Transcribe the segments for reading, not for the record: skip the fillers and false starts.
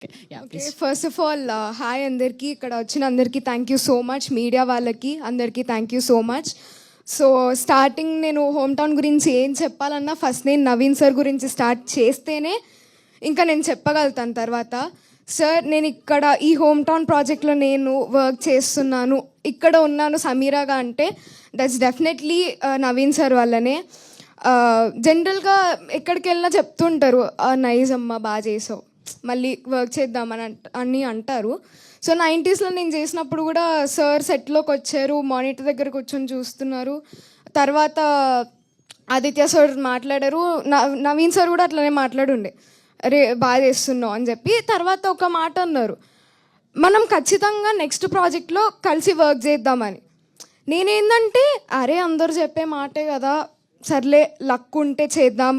Okay, first of all hi అందరికీ, ఇక్కడ వచ్చిన అందరికీ thank you so much. Media వాళ్ళకి అందరికీ thank you so much. So starting నేను హోమ్ టౌన్ గురించి ఏం చెప్పాలన్నా ఫస్ట్ నేను నవీన్ సార్ గురించి స్టార్ట్ చేస్తేనే ఇంకా నేను చెప్పగలుగుతాను. తర్వాత సార్, నేను ఇక్కడ ఈ హోమ్ టౌన్ ప్రాజెక్ట్లో నేను వర్క్ చేస్తున్నాను, ఇక్కడ ఉన్నాను సమీరాగా అంటే దట్స్ డెఫినెట్లీ నవీన్ సార్ వల్లనే. జనరల్గా ఎక్కడికి వెళ్ళినా చెప్తుంటారు నైస్ అమ్మ, బాగా చేసావు, మళ్ళీ వర్క్ చేద్దామని అని అంటారు. సో 90s నేను చేసినప్పుడు కూడా సార్ సెట్లోకి వచ్చారు, మానిటర్ దగ్గర కూర్చొని చూస్తున్నారు. తర్వాత ఆదిత్య సార్ మాట్లాడారు, నవీన్ సార్ కూడా అట్లనే మాట్లాడుండే, అరే బాగా చేస్తున్నావు అని చెప్పి. తర్వాత ఒక మాట అన్నారు, మనం ఖచ్చితంగా నెక్స్ట్ ప్రాజెక్ట్లో కలిసి వర్క్ చేద్దామని. నేనేందంటే అరే అందరు చెప్పే మాటే కదా, సర్లే లక్ ఉంటే చేద్దాం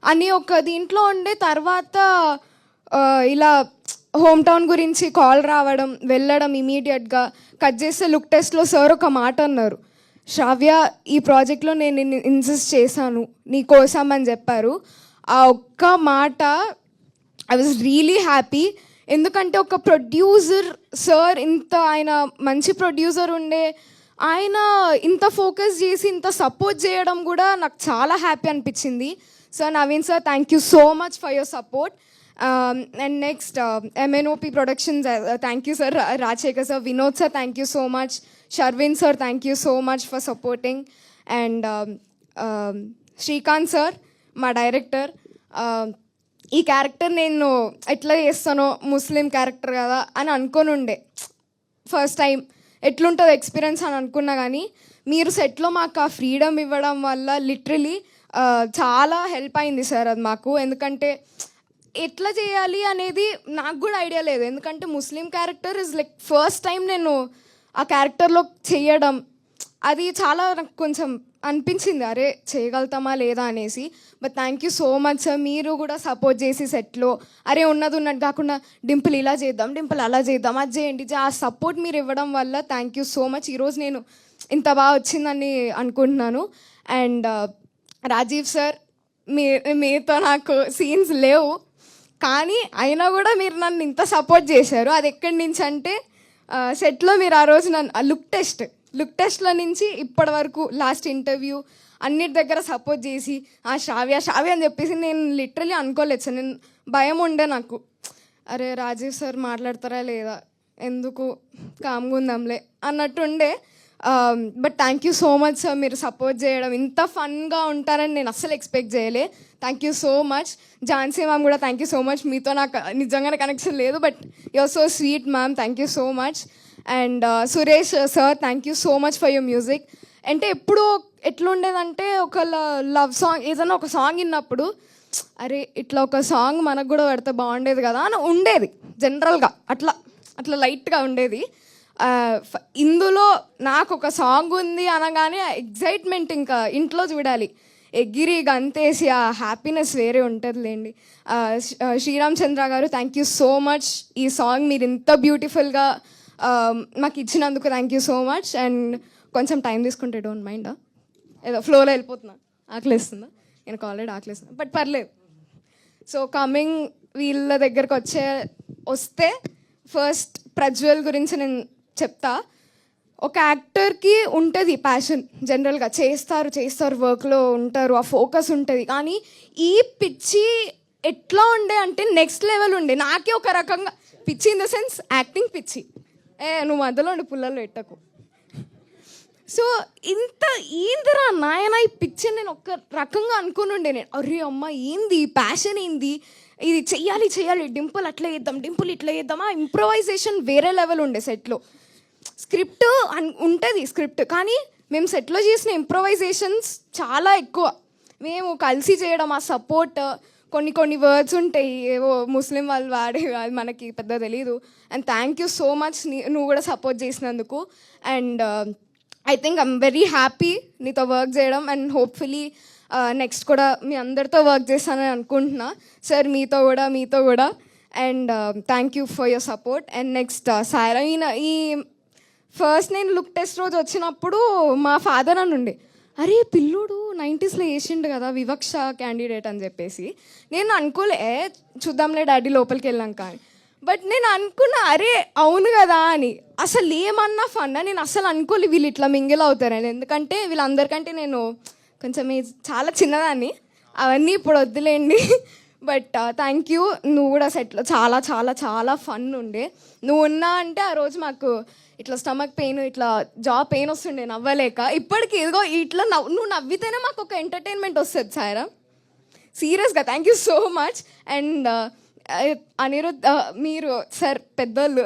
అని ఒక దీంట్లో ఉండే. తర్వాత ఇలా హోమ్ టౌన్ గురించి కాల్ రావడం, వెళ్ళడం, ఇమీడియట్గా కట్ చేస్తే లుక్ టెస్ట్లో సార్ ఒక మాట అన్నారు, శ్రావ్య ఈ ప్రాజెక్ట్లో నేను ఇన్సిస్ట్ చేశాను నీ కోసం అని చెప్పారు. ఆ ఒక్క మాట ఐ వాజ్ రియలీ హ్యాపీ. ఎందుకంటే ఒక ప్రొడ్యూసర్ సార్, ఇంత ఆయన మంచి ప్రొడ్యూసర్ ఉండే ఆయన ఇంత ఫోకస్ చేసి ఇంత సపోర్ట్ చేయడం కూడా నాకు చాలా హ్యాపీ అనిపించింది. Sir, Naveen sir, thank you so much for your support. And next MNOP productions, thank you sir. Rajasekhar sir, Vinod sir, thank you so much. Sharvin sir, thank you so much for supporting. And Srikanth sir, మా director. ఈ character నేను ఎట్లా చేస్తానో, ముస్లిం character కదా అని అనుకొని ఉండే first time, ఎట్లుంటుంది ఎక్స్పీరియన్స్ అని అనుకున్నా. కానీ మీరు సెట్లో మాకు ఆ ఫ్రీడమ్ ఇవ్వడం వల్ల లిటరలీ చాలా హెల్ప్ అయింది సార్ అది మాకు. ఎందుకంటే ఎట్లా చేయాలి అనేది నాకు కూడా ఐడియా లేదు. ఎందుకంటే Muslim character is like first time నేను ఆ క్యారెక్టర్లో చేయడం, అది చాలా నాకు కొంచెం అనిపించింది, అరే చేయగలుగుతామా లేదా అనేసి. But thank you so much sir, మీరు కూడా సపోర్ట్ చేసి సెట్లో అరే ఉన్నది ఉన్నట్టు కాకుండా డింపుల్ ఇలా చేద్దాం, డింపుల్ అలా చేద్దాం, అది చేయండి, ఆ సపోర్ట్ మీరు ఇవ్వడం వల్ల థ్యాంక్ యూ సో మచ్. ఈరోజు నేను ఇంత బాగా వచ్చిందని అనుకుంటున్నాను. అండ్ రాజీవ్ సార్, మీతో నాకు సీన్స్ లేవు, కానీ అయినా కూడా మీరు నన్ను ఇంత సపోర్ట్ చేశారు. అది ఎక్కడి నుంచి అంటే సెట్లో మీరు ఆ రోజు నన్ను లుక్ టెస్ట్లో నుంచి ఇప్పటి వరకు లాస్ట్ ఇంటర్వ్యూ అన్నిటి దగ్గర సపోర్ట్ చేసి శ్రావ్య అని చెప్పేసి నేను లిటరలీ అనుకోలేదు సార్. నేను భయం ఉండే నాకు, అరే రాజీవ్ సార్ మాట్లాడతారా లేదా, ఎందుకు కామ్గా ఉందాంలే అన్నట్టు ఉండే. But thank you so much sir, మీరు సపోర్ట్ చేయడం, ఇంత ఫన్గా ఉంటారని నేను అస్సలు ఎక్స్పెక్ట్ చేయలే. Thank you so much. Jhansi ma'am కూడా థ్యాంక్ యూ సో మచ్. మీతో నాకు నిజంగానే కనెక్షన్ లేదు, but your so sweet ma'am, thank you so much. And Suresh sir, thank you so much for your music. అంటే ఎప్పుడు ఎట్లుండేదంటే ఒక లవ్ సాంగ్, ఏదైనా ఒక సాంగ్ విన్నప్పుడు అరే ఇట్లా ఒక సాంగ్ మనకు కూడా పెడితే బాగుండేది కదా అని ఉండేది జనరల్గా, అట్లా లైట్గా ఉండేది. ఇందులో నాకు ఒక సాంగ్ ఉంది అనగానే ఎగ్జైట్మెంట్ ఇంకా ఇంట్లో చూడాలి, ఎగిరి గంతేసి ఆ హ్యాపీనెస్ వేరే ఉంటుందిలేండి. శ్రీరామ్ చంద్ర గారు, థ్యాంక్ యూ సో మచ్. ఈ సాంగ్ మీరు ఇంత బ్యూటిఫుల్గా మాకు ఇచ్చినందుకు thank you so much. And కొంచెం టైం తీసుకుంటే డోంట్ మైండ్, ఏదో ఫ్లోలో వెళ్ళిపోతున్నా, ఆకలిస్తుందా, నేను ఆల్రెడీ ఆకలిస్తున్నా, బట్ పర్లేదు. సో కమింగ్ వీళ్ళ దగ్గరకు వస్తే ఫస్ట్ ప్రజ్వల్ గురించి నేను చెప్తా. ఒక యాక్టర్కి ఉంటుంది ప్యాషన్, జనరల్గా చేస్తారు వర్క్లో ఉంటారు, ఆ ఫోకస్ ఉంటుంది. కానీ ఈ పిచ్చి ఎట్లా ఉండే అంటే నెక్స్ట్ లెవెల్ ఉండే. నాకే ఒక రకంగా పిచ్చి ఇన్ ద సెన్స్ యాక్టింగ్ పిచ్చి, నువ్వు మధ్యలో ఉండి పుల్లలు పెట్టకు. సో ఇంత ఏందిరా నాయన ఈ పిచ్చి నేను ఒక రకంగా అనుకుని ఉండే. నేను అరే అమ్మ ఏంది ప్యాషన్, ఏంది ఇది, చెయ్యాలి, డింపుల్ అట్లా చేద్దాం, డింపుల్ ఇట్లా చేద్దాం. ఆ ఇంప్రొవైజేషన్ వేరే లెవెల్ ఉండే. సెట్లో స్క్రిప్ట్ ఉంటుంది కానీ మేము సెట్లో చేసిన ఇంప్రొవైజేషన్స్ చాలా ఎక్కువ. మేము కలిసి చేయడం, ఆ సపోర్ట్, కొన్ని వర్డ్స్ ఉంటాయి ఏవో ముస్లిం వాళ్ళు వాడే, అది మనకి పెద్ద తెలీదు. And thank you so much, నువ్వు కూడా సపోర్ట్ చేసినందుకు. And I think I'm very happy నీతో వర్క్ చేయడం. అండ్ హోప్ఫుల్లీ నెక్స్ట్ కూడా మీ అందరితో వర్క్ చేస్తానని అనుకుంటున్నా సార్, మీతో కూడా. And thank you for your support. And next Saira, ఈ ఫస్ట్ నేను లుక్ టెస్ట్ రోజు వచ్చినప్పుడు మా ఫాదర్ అని ఉండే, అరే పిల్లోడు 90s వేసిండు కదా వివక్ష క్యాండిడేట్ అని చెప్పేసి. నేను అనుకోలే, చూద్దాంలే డాడీ లోపలికి వెళ్ళాక. బట్ నేను అనుకున్నా అరే అవును కదా అని. అసలు ఏమన్నా ఫన్నా నేను అసలు అనుకోలే వీళ్ళు ఇట్లా మింగిల్ అవుతారని. ఎందుకంటే వీళ్ళందరికంటే నేను కొంచెం చాలా చిన్నదాన్ని, అవన్నీ ఇప్పుడు వద్దులేండి. బట్ థ్యాంక్ యూ, నువ్వు కూడా సెట్లో చాలా చాలా చాలా ఫన్ ఉండే. నువ్వు ఉన్నా అంటే ఆ రోజు మాకు ఇట్లా స్టమక్ పెయిన్, ఇట్లా జా పెయిన్ వస్తుండే నవ్వలేక. ఇప్పటికి ఇదిగో ఇట్లా నువ్వు నవ్వితేనే మాకు ఒక ఎంటర్టైన్మెంట్ వస్తుంది సాయిరా, సీరియస్గా. Thank you so much. And Anirudh, మీరు సార్ పెద్దోళ్ళు